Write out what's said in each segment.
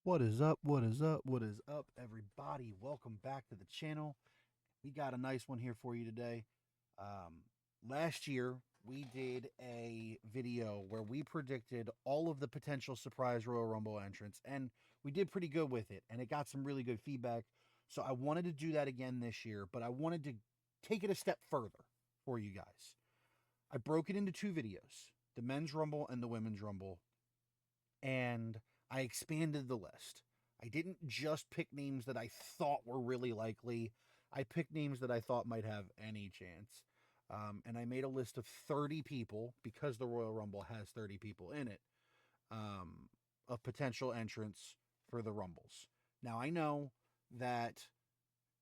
What is up? What is up? What is up, everybody? Welcome back to the channel. We got a nice one here for you today. Um, Last year, we did a video where we predicted all of the potential surprise Royal Rumble entrants, and we did pretty good with it, and it got some really good feedback. So I wanted to do that again this year, but I wanted to take it a step further for you guys. I broke it into two videos, the men's Rumble and the women's Rumble, and I expanded the list. I didn't just pick names that I thought were really likely. I picked names that I thought might have any chance. And I made a list of 30 people because the Royal Rumble has 30 people in it um, of potential entrants for the Rumbles. Now, I know that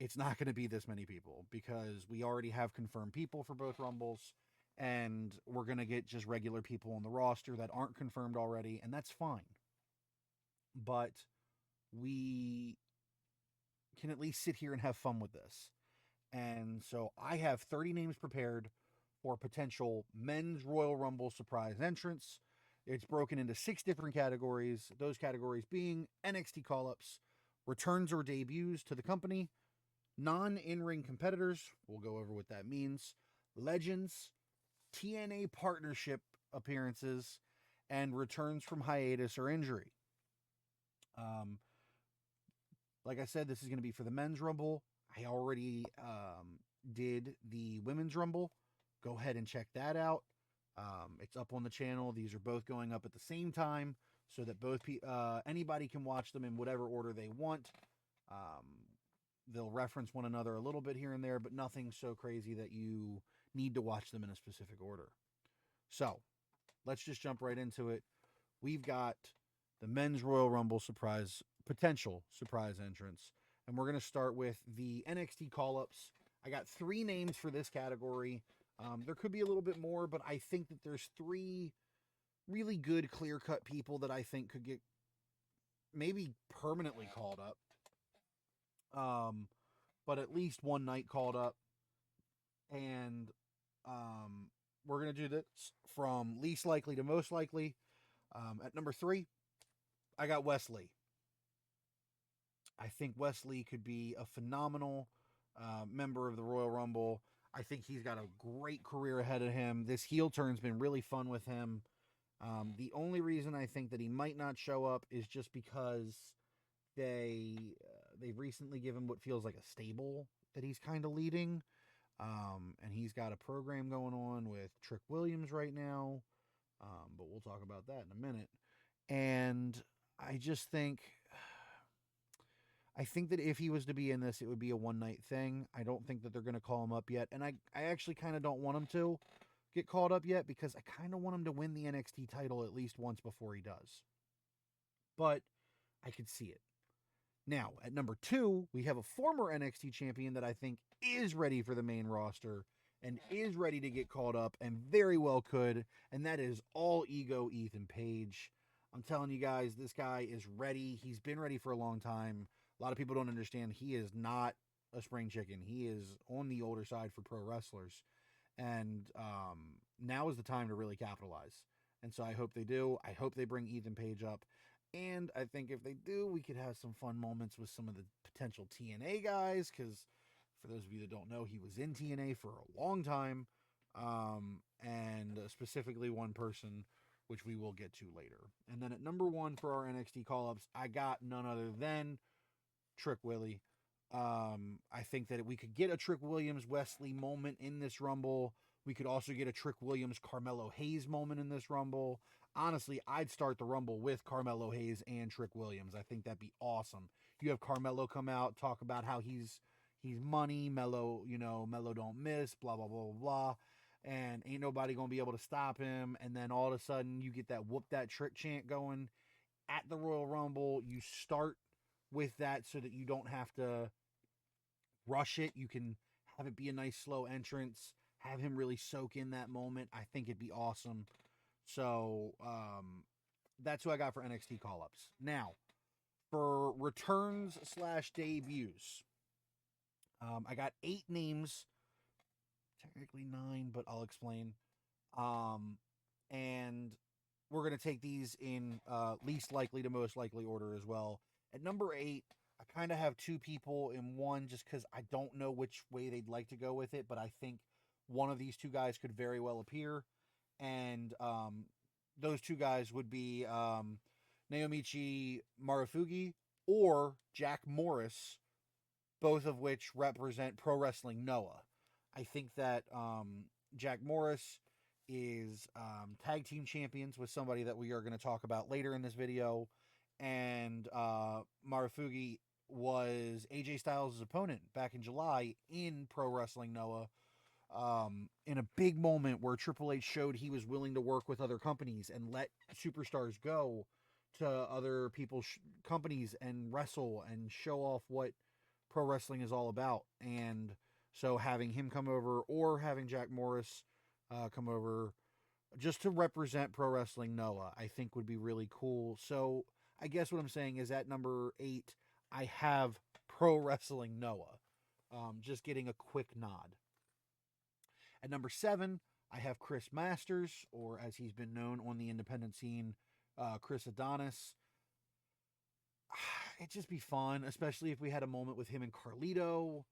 it's not going to be this many people because we already have confirmed people for both Rumbles, and we're going to get just regular people on the roster that aren't confirmed already, and that's fine. But we can at least sit here and have fun with this. And so I have 30 names prepared for potential men's Royal Rumble surprise entrants. It's broken into 6 different categories, those categories being NXT Call Ups, returns or debuts to the company, non in ring competitors, we'll go over what that means, legends, TNA Partnership appearances, and returns from hiatus or injury. Um, like I said, this is going to be for the men's Rumble. I already did the women's Rumble. Go ahead and check that out. It's up on the channel. These are both going up at the same time so that anybody can watch them in whatever order they want. Um, they'll reference one another a little bit here and there, but nothing so crazy that you need to watch them in a specific order. So let's just jump right into it. We've got the men's Royal Rumble potential surprise entrance. And we're going to start with the NXT Call Ups. I got 3 names for this category. There could be a little bit more, but I think that there's 3 really good, clear cut people that I think could get maybe permanently called up, but at least one night called up. And we're going to do this from least likely to most likely. At number 3, I got Wesley. I think Wesley could be a phenomenal member of the Royal Rumble. I think he's got a great career ahead of him. This heel turn's been really fun with him. The only reason I think that he might not show up is just because they've recently given what feels like a stable that he's kind of leading, and he's got a program going on with Trick Williams right now. But we'll talk about that in a minute. And I just think that if he was to be in this, it would be a one night thing. I don't think that they're going to call him up yet. And I actually kind of don't want him to get called up yet because I kind of want him to win the NXT title at least once before he does. But I could see it. Now, at number 2, we have a former NXT champion that I think is ready for the main roster and is ready to get called up and very well could. And that is All Ego Ethan Page. I'm telling you guys, this guy is ready. He's been ready for a long time. A lot of people don't understand he is not a spring chicken. He is on the older side for pro wrestlers. And now is the time to really capitalize. And so I hope they do. I hope they bring Ethan Page up. And I think if they do, we could have some fun moments with some of the potential TNA guys. Because for those of you that don't know, he was in TNA for a long time. And specifically one person, which we will get to later. And then at number 1 for our NXT call-ups, I got none other than Trick Willie. I think that we could get a Trick Williams Wesley moment in this Rumble. We could also get a Trick Williams Carmelo Hayes moment in this Rumble. Honestly, I'd start the Rumble with Carmelo Hayes and Trick Williams. I think that'd be awesome. You have Carmelo come out, talk about how he's money, Melo, Melo don't miss, blah, blah, blah, blah, blah. And ain't nobody going to be able to stop him. And then all of a sudden, you get that whoop that trick chant going at the Royal Rumble. You start with that so that you don't have to rush it. You can have it be a nice slow entrance, have him really soak in that moment. I think it'd be awesome. So that's who I got for NXT call-ups. Now, for returns / debuts, I got 8 names. Technically 9, but I'll explain. And we're going to take these in least likely to most likely order as well. At number 8, I kind of have two people in one just because I don't know which way they'd like to go with it, but I think one of these two guys could very well appear. And those two guys would be Naomichi Marufuji or Jack Morris, both of which represent Pro Wrestling Noah. I think that Jack Morris is tag team champions with somebody that we are going to talk about later in this video, and Marufuji was AJ Styles' opponent back in July in Pro Wrestling Noah, in a big moment where Triple H showed he was willing to work with other companies and let superstars go to other people's companies and wrestle and show off what pro wrestling is all about. And so having him come over or having Jack Morris come over just to represent Pro Wrestling Noah, I think would be really cool. So I guess what I'm saying is at number 8, I have Pro Wrestling Noah. Just getting a quick nod. At number 7, I have Chris Masters, or as he's been known on the independent scene, Chris Adonis. It'd just be fun, especially if we had a moment with him and Carlito.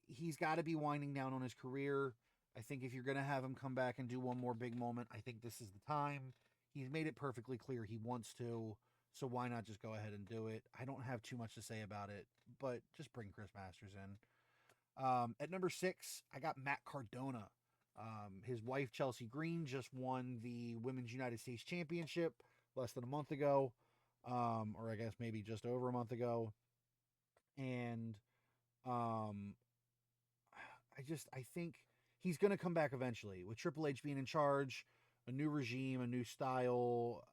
He's got to be winding down on his career. I think if you're going to have him come back and do one more big moment, I think this is the time. He's made it perfectly clear he wants to, so why not just go ahead and do it? I don't have too much to say about it, but just bring Chris Masters in. At number 6, I got Matt Cardona. His wife, Chelsea Green, just won the Women's United States Championship less than a month ago, or I guess maybe just over a month ago. And I think he's going to come back eventually. With Triple H being in charge, a new regime, a new style,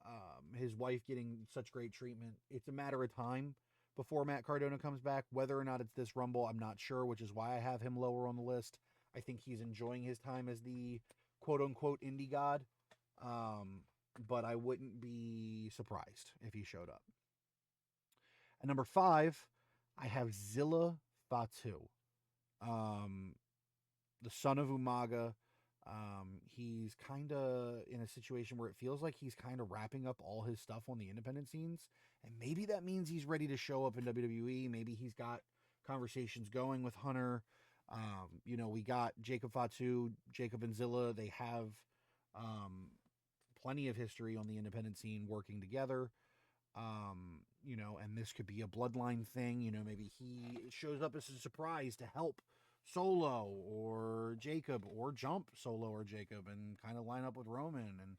his wife getting such great treatment, it's a matter of time before Matt Cardona comes back. Whether or not it's this Rumble, I'm not sure, which is why I have him lower on the list. I think he's enjoying his time as the quote-unquote indie god, but I wouldn't be surprised if he showed up. At number 5, I have Zilla Fatu, the son of Umaga. He's kind of in a situation where it feels like he's kind of wrapping up all his stuff on the independent scenes, and maybe that means he's ready to show up in WWE. Maybe he's got conversations going with Hunter. We got Jacob Fatu, Jacob and Zilla. They have plenty of history on the independent scene working together. And this could be a bloodline thing. Maybe he shows up as a surprise to help Solo or Jacob, or jump Solo or Jacob and kind of line up with Roman. And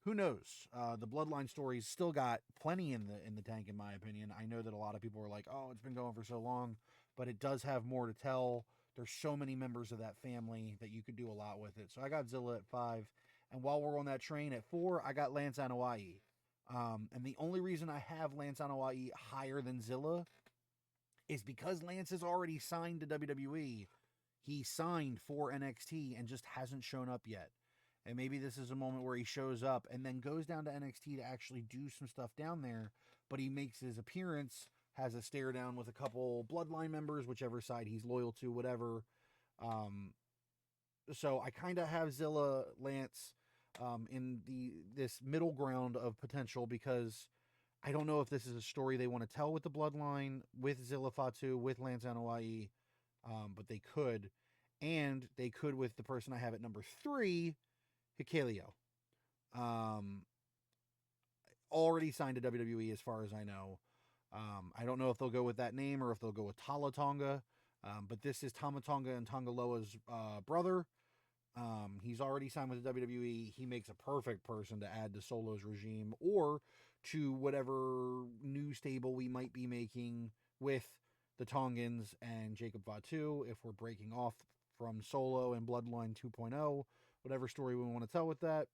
who knows? The bloodline story's still got plenty in the tank, in my opinion. I know that a lot of people are like, oh, it's been going for so long, but it does have more to tell. There's so many members of that family that you could do a lot with it. So I got Zilla at 5. And while we're on that train at 4, I got Lance Anoa'i. And the only reason I have Lance Anoa'i higher than Zilla is because Lance has already signed to WWE. He signed for NXT and just hasn't shown up yet. And maybe this is a moment where he shows up and then goes down to NXT to actually do some stuff down there. But he makes his appearance, has a stare down with a couple bloodline members, whichever side he's loyal to, whatever. So I kind of have Zilla, Lance, in this middle ground of potential, because I don't know if this is a story they want to tell with the bloodline, with Zilla Fatu, with Lance Anoa'i, but they could. And they could with the person I have at number 3, Hikaleo. Already signed to WWE as far as I know. I don't know if they'll go with that name or if they'll go with Tala Tonga. But this is Tama Tonga and Tonga Loa's brother. He's already signed with the WWE. He makes a perfect person to add to Solo's regime or to whatever new stable we might be making with the Tongans and Jacob Fatu, if we're breaking off from Solo and Bloodline 2.0, whatever story we want to tell with that.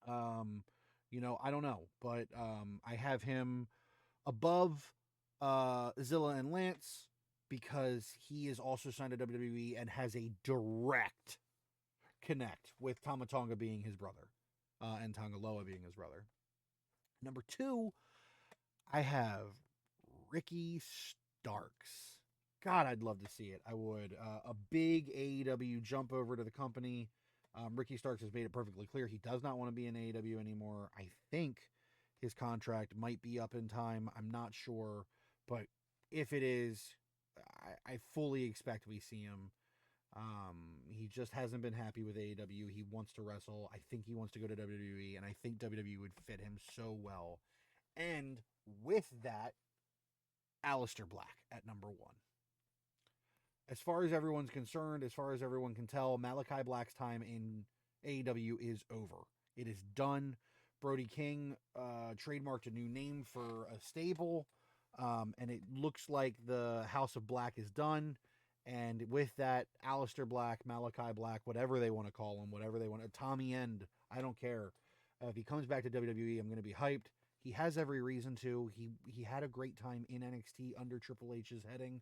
I don't know, but I have him above Zilla and Lance because he is also signed to WWE and has a direct connect with Tama Tonga being his brother, and Tonga Loa being his brother. Number 2, I have Ricky Starks. God, I'd love to see it. I would. A big AEW jump over to the company. Ricky Starks has made it perfectly clear he does not want to be in AEW anymore. I think his contract might be up in time. I'm not sure, but if it is, I fully expect we see him. He just hasn't been happy with AEW. He wants to wrestle. I think he wants to go to WWE, and I think WWE would fit him so well. And with that, Aleister Black at number 1. As far as everyone's concerned, as far as everyone can tell, Malachi Black's time in AEW is over. It is done. Brody King trademarked a new name for a stable, and it looks like the House of Black is done. And with that, Aleister Black, Malachi Black, whatever they want to call him, whatever they want, Tommy End, I don't care. If he comes back to WWE, I'm going to be hyped. He has every reason to. He had a great time in NXT under Triple H's heading,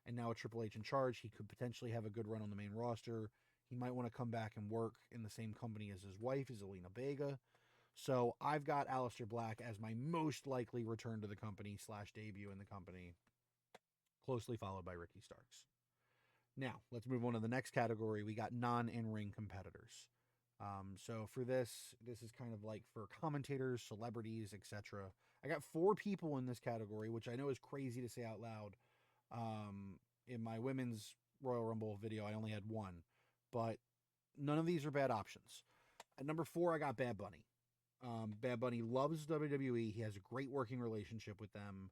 and now with Triple H in charge, he could potentially have a good run on the main roster. He might want to come back and work in the same company as his wife, Zelina Vega. So I've got Aleister Black as my most likely return to the company / debut in the company, closely followed by Ricky Starks. Now, let's move on to the next category. We got non-in-ring competitors. So for this is kind of like for commentators, celebrities, etc. I got 4 people in this category, which I know is crazy to say out loud. In my women's Royal Rumble video, I only had 1, but none of these are bad options. At number 4, I got Bad Bunny. Bad Bunny loves WWE. He has a great working relationship with them.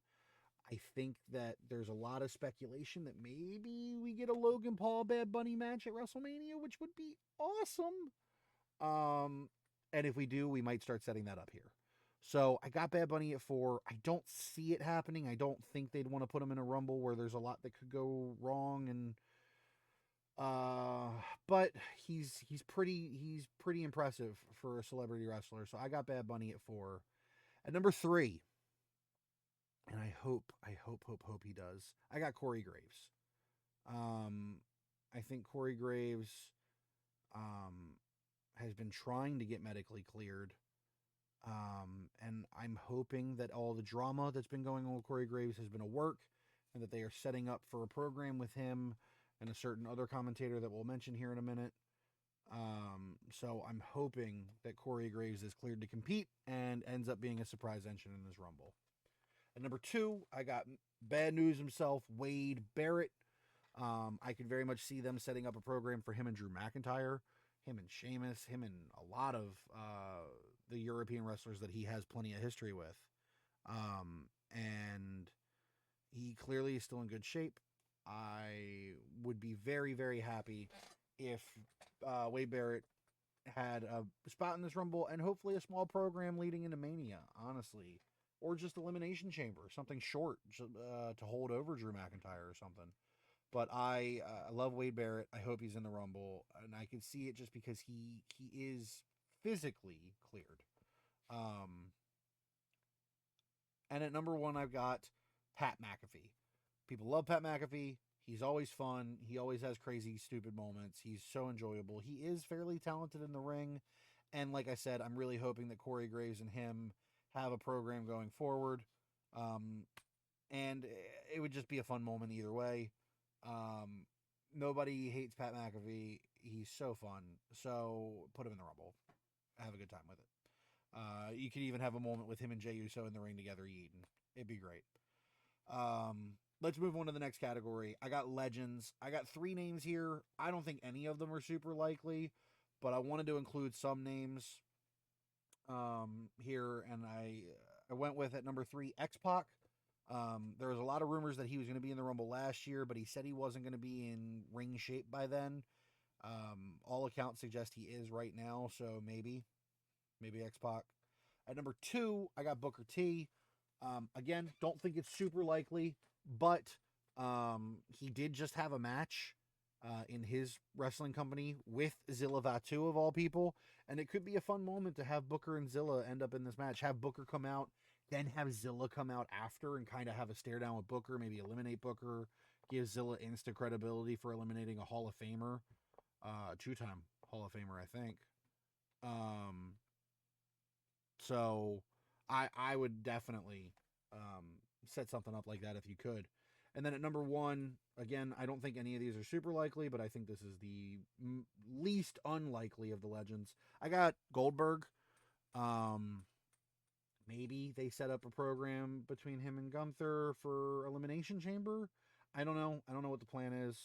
I think that there's a lot of speculation that maybe we get a Logan Paul Bad Bunny match at WrestleMania, which would be awesome. And if we do, we might start setting that up here. So I got Bad Bunny at 4. I don't see it happening. I don't think they'd want to put him in a Rumble where there's a lot that could go wrong. And but he's pretty impressive for a celebrity wrestler. So I got Bad Bunny at 4. At number 3, and I hope he does, I got Corey Graves. I think Corey Graves has been trying to get medically cleared. And I'm hoping that all the drama that's been going on with Corey Graves has been a work, and that they are setting up for a program with him and a certain other commentator that we'll mention here in a minute. So I'm hoping that Corey Graves is cleared to compete and ends up being a surprise entrant in this Rumble. At number 2, I got Bad News himself, Wade Barrett. I could very much see them setting up a program for him and Drew McIntyre, him and Sheamus, him and a lot of the European wrestlers that he has plenty of history with. And he clearly is still in good shape. I would be very, very happy if Wade Barrett had a spot in this Rumble and hopefully a small program leading into Mania, honestly. Or just Elimination Chamber, something short to hold over Drew McIntyre or something. But I love Wade Barrett. I hope he's in the Rumble, and I can see it just because he is physically cleared. And at number 1, I've got Pat McAfee. People love Pat McAfee. He's always fun. He always has crazy, stupid moments. He's so enjoyable. He is fairly talented in the ring. And like I said, I'm really hoping that Corey Graves and him have a program going forward. And it would just be a fun moment either way. Nobody hates Pat McAfee. He's so fun. So put him in the Rumble. Have a good time with it. You could even have a moment with him and Jey Uso in the ring together eating. It'd be great. Let's move on to the next category. I got legends. I got 3 names here. I don't think any of them are super likely, but I wanted to include some names here, and I went with at number 3, X-Pac. There was a lot of rumors that he was going to be in the Rumble last year, but he said he wasn't going to be in ring shape by then. All accounts suggest he is right now, so maybe X-Pac. At number 2, I got Booker T. Again, don't think it's super likely, but he did just have a match in his wrestling company with Zilla Vatu of all people, and it could be a fun moment to have Booker and Zilla end up in this match. Have Booker come out, then have Zilla come out after and kind of have a stare down with Booker, maybe eliminate Booker, give Zilla instant credibility for eliminating a Hall of Famer, 2-time Hall of Famer, I think. So I would definitely set something up like that if you could. And then at number 1, again, I don't think any of these are super likely, but I think this is the least unlikely of the legends. I got Goldberg. Maybe they set up a program between him and Gunther for Elimination Chamber. I don't know. I don't know what the plan is.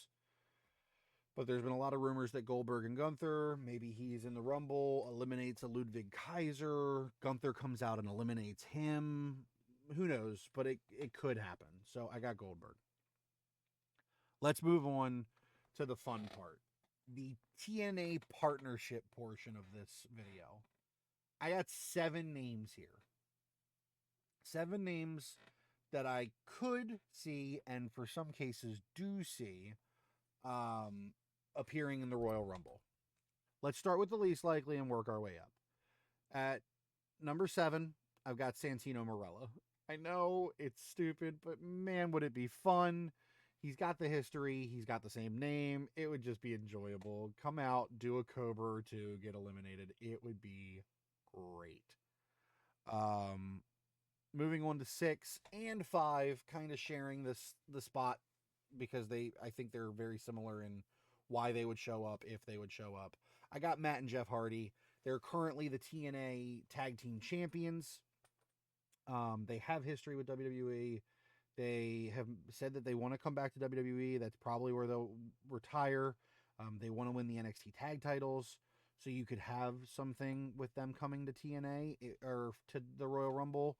But there's been a lot of rumors that Goldberg and Gunther, maybe he's in the Rumble, eliminates a Ludwig Kaiser. Gunther comes out and eliminates him. Who knows? But it could happen. So I got Goldberg. Let's move on to the fun part. The TNA Partnership portion of this video. I got 7 names here. 7 names that I could see, and for some cases do see, appearing in the Royal Rumble. Let's start with the least likely and work our way up. At number 7, I've got Santino Marella. I know it's stupid, but man, would it be fun. He's got the history. He's got the same name. It would just be enjoyable. Come out, do a Cobra or 2, get eliminated. It would be great. Moving on to 6 and 5, kind of sharing the spot because I think they're very similar in why they would show up, if they would show up. I got Matt and Jeff Hardy. They're currently the TNA Tag Team Champions. They have history with WWE. They have said that they want to come back to WWE. That's probably where they'll retire. They want to win the NXT tag titles. So you could have something with them coming to TNA or to the Royal Rumble.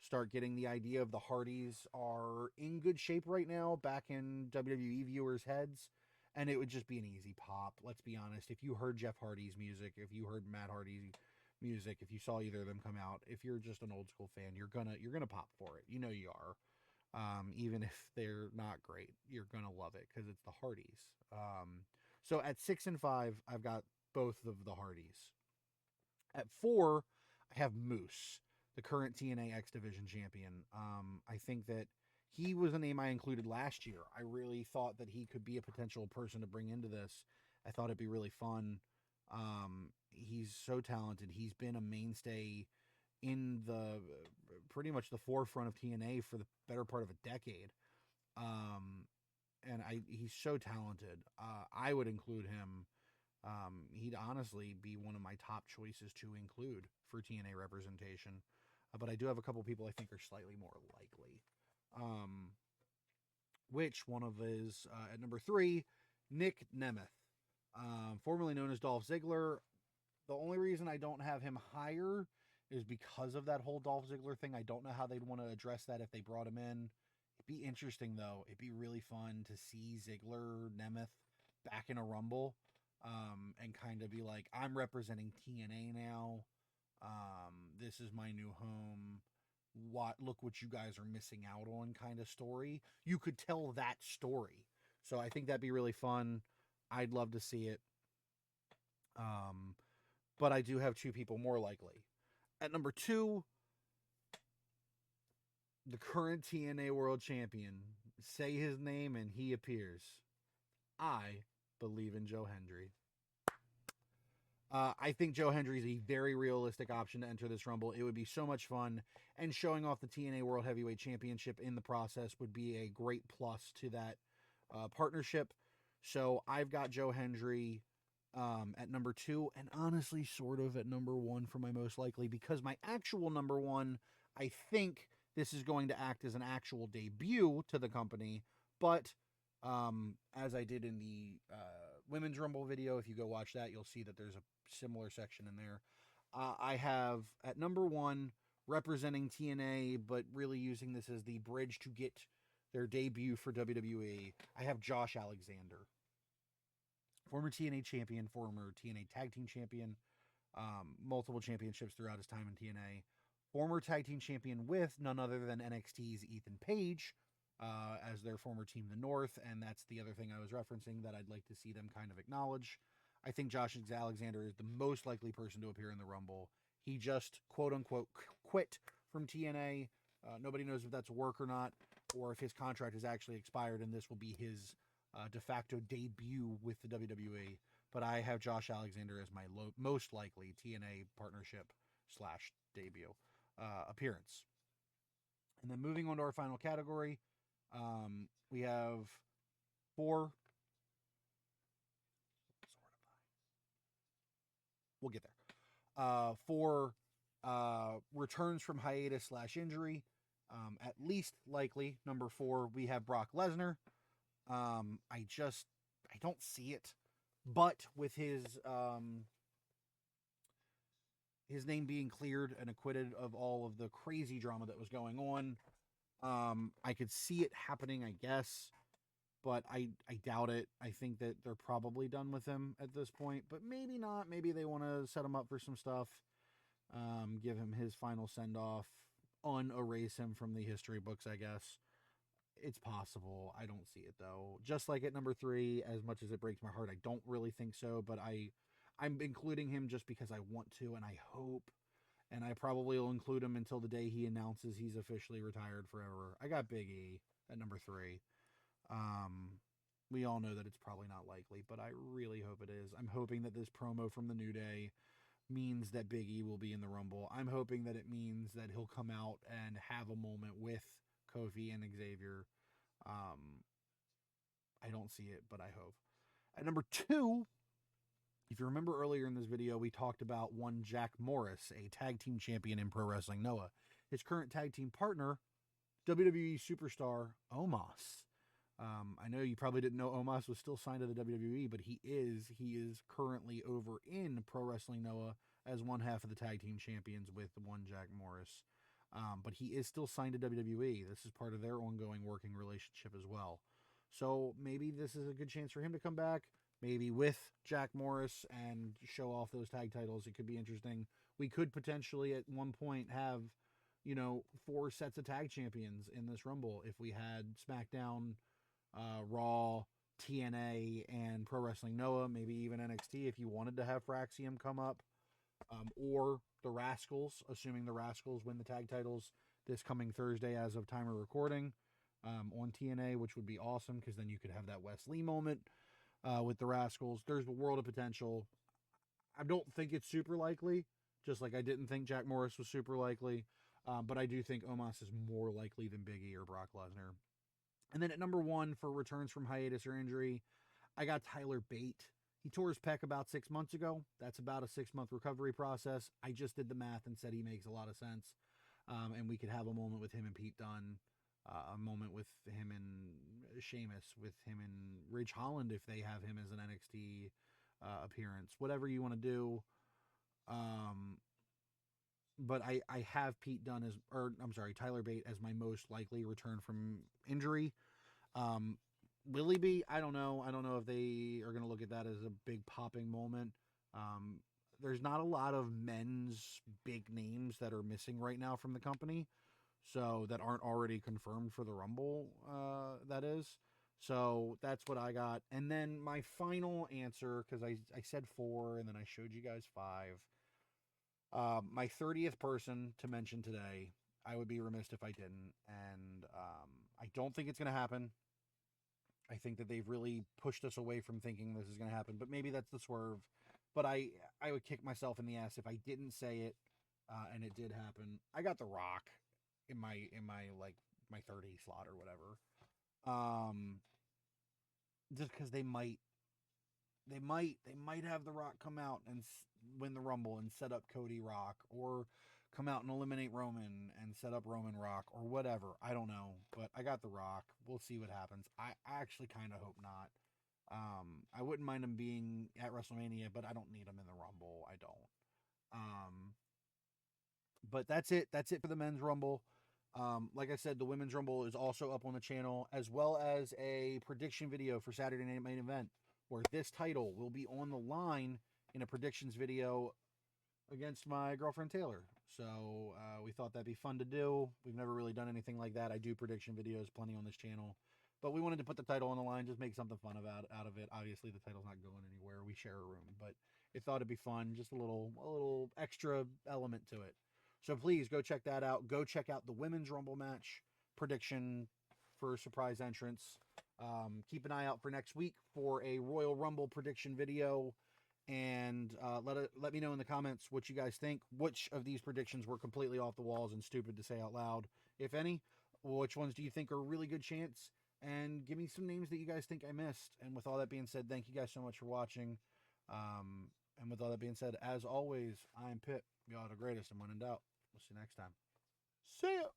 Start getting the idea of the Hardys are in good shape right now, back in WWE viewers' heads. And it would just be an easy pop. Let's be honest. If you heard Jeff Hardy's music, if you heard Matt Hardy's music, if you saw either of them come out, if you're just an old school fan, you're gonna pop for it. You know you are. Even if they're not great, you're gonna love it because it's the Hardys. So at 6 and 5, I've got both of the Hardys. At 4, I have Moose, the current TNA X Division champion. I think that he was a name I included last year. I really thought that he could be a potential person to bring into this. I thought it'd be really fun. He's so talented. He's been a mainstay in the pretty much the forefront of TNA for the better part of a decade. And he's so talented. I would include him. He'd honestly be one of my top choices to include for TNA representation. But I do have a couple people I think are slightly more likely. Which one of is at number 3, Nick Nemeth, formerly known as Dolph Ziggler. The only reason I don't have him higher is because of that whole Dolph Ziggler thing. I don't know how they'd want to address that if they brought him in. It'd be interesting though. It'd be really fun to see Ziggler, Nemeth back in a Rumble, and kind of be like, I'm representing TNA now. This is my new home. Look what you guys are missing out on kind of story. You could tell that story. So I think that'd be really fun. I'd love to see it. But I do have 2 people more likely. At number 2, the current TNA World Champion. Say his name and he appears. I believe in Joe Hendry. I think Joe Hendry is a very realistic option to enter this Rumble. It would be so much fun, and showing off the TNA World Heavyweight Championship in the process would be a great plus to that partnership. So I've got Joe Hendry at number 2, and honestly sort of at number 1 for my most likely, because my actual number 1, I think this is going to act as an actual debut to the company, but as I did in the Women's Rumble video, if you go watch that, you'll see that there's a similar section in there. I have at number 1 representing TNA, but really using this as the bridge to get their debut for WWE. I have Josh Alexander, former TNA champion, former TNA Tag Team champion, multiple championships throughout his time in TNA, former Tag Team champion with none other than NXT's Ethan Page as their former team, the North, and that's the other thing I was referencing that I'd like to see them kind of acknowledge. I think Josh Alexander is the most likely person to appear in the Rumble. He just, quote-unquote, quit from TNA. Nobody knows if that's work or not, or if his contract has actually expired, and this will be his de facto debut with the WWE. But I have Josh Alexander as my most likely TNA partnership / debut appearance. And then moving on to our final category, We have 4. We'll get there. 4 returns from hiatus / injury. At least likely, number 4, we have Brock Lesnar. I don't see it, but with his name being cleared and acquitted of all of the crazy drama that was going on, I could see it happening, I guess, but I doubt it. I think that they're probably done with him at this point, but maybe not. Maybe they want to set him up for some stuff, give him his final send-off, unerase him from the history books, I guess. It's possible. I don't see it, though. Just like at number 3, as much as it breaks my heart, I don't really think so, but I'm including him just because I want to, and I hope, and I probably will include him until the day he announces he's officially retired forever. I got Big E at number 3. We all know that it's probably not likely, but I really hope it is. I'm hoping that this promo from the New Day means that Big E will be in the Rumble. I'm hoping that it means that he'll come out and have a moment with Kofi and Xavier. I don't see it, but I hope. At number 2, if you remember earlier in this video, we talked about one Jack Morris, a tag team champion in Pro Wrestling Noah. His current tag team partner, WWE superstar Omos. I know you probably didn't know Omos was still signed to the WWE, but he is. He is currently over in Pro Wrestling Noah as one half of the tag team champions with one Jack Morris. But he is still signed to WWE. This is part of their ongoing working relationship as well. So maybe this is a good chance for him to come back, maybe with Jack Morris, and show off those tag titles. It could be interesting. We could potentially at one point have, 4 sets of tag champions in this Rumble if we had SmackDown, Raw, TNA, and Pro Wrestling Noah, maybe even NXT if you wanted to have Fraxium come up, or the Rascals, assuming the Rascals win the tag titles this coming Thursday as of time of recording, on TNA, which would be awesome because then you could have that Wes Lee moment with the Rascals. There's a world of potential. I don't think it's super likely, just like I didn't think Jack Morris was super likely, but I do think Omos is more likely than Big E or Brock Lesnar. And then at number 1 for returns from hiatus or injury, I got Tyler Bate. He tore his pec about 6 months ago. That's about a 6-month recovery process. I just did the math and said he makes a lot of sense. And we could have a moment with him and Pete Dunne, a moment with him and Sheamus, with him and Ridge Holland if they have him as an NXT appearance. Whatever you want to do. But I have Tyler Bate as my most likely return from injury. Will he be? I don't know. I don't know if they are going to look at that as a big popping moment. There's not a lot of men's big names that are missing right now from the company, so that aren't already confirmed for the Rumble, that is. So that's what I got. And then my final answer, because I said 4 and then I showed you guys 5. My 30th person to mention today, I would be remiss if I didn't. And I don't think it's going to happen. I think that they've really pushed us away from thinking this is going to happen. But maybe that's the swerve. But I would kick myself in the ass if I didn't say it, and it did happen. I got The Rock in my my 30 slot or whatever. Just because they might have The Rock come out and win the Rumble and set up Cody Rock, or come out and eliminate Roman and set up Roman Rock, or whatever. I don't know, but I got The Rock. We'll see what happens. I actually kind of hope not. I wouldn't mind him being at WrestleMania, but I don't need him in the Rumble. I don't. But that's it. That's it for the men's Rumble. Like I said, the women's Rumble is also up on the channel, as well as a prediction video for Saturday Night Main Event, where this title will be on the line in a predictions video against my girlfriend Taylor. So we thought that'd be fun to do. We've never really done anything like that. I do prediction videos plenty on this channel, but we wanted to put the title on the line, just make something fun out of it. Obviously, the title's not going anywhere. We share a room, but it thought it'd be fun, just a little extra element to it. So please go check that out. Go check out the women's Rumble match prediction for surprise entrance. Keep an eye out for next week for a Royal Rumble prediction video, and let me know in the comments what you guys think. Which of these predictions were completely off the walls and stupid to say out loud, if any? which ones do you think are a really good chance? And give me some names that you guys think I missed. And with all that being said, thank you guys so much for watching. And with all that being said, as always, I'm Pip. Y'all are the greatest, and when in doubt, we'll see you next time. See ya!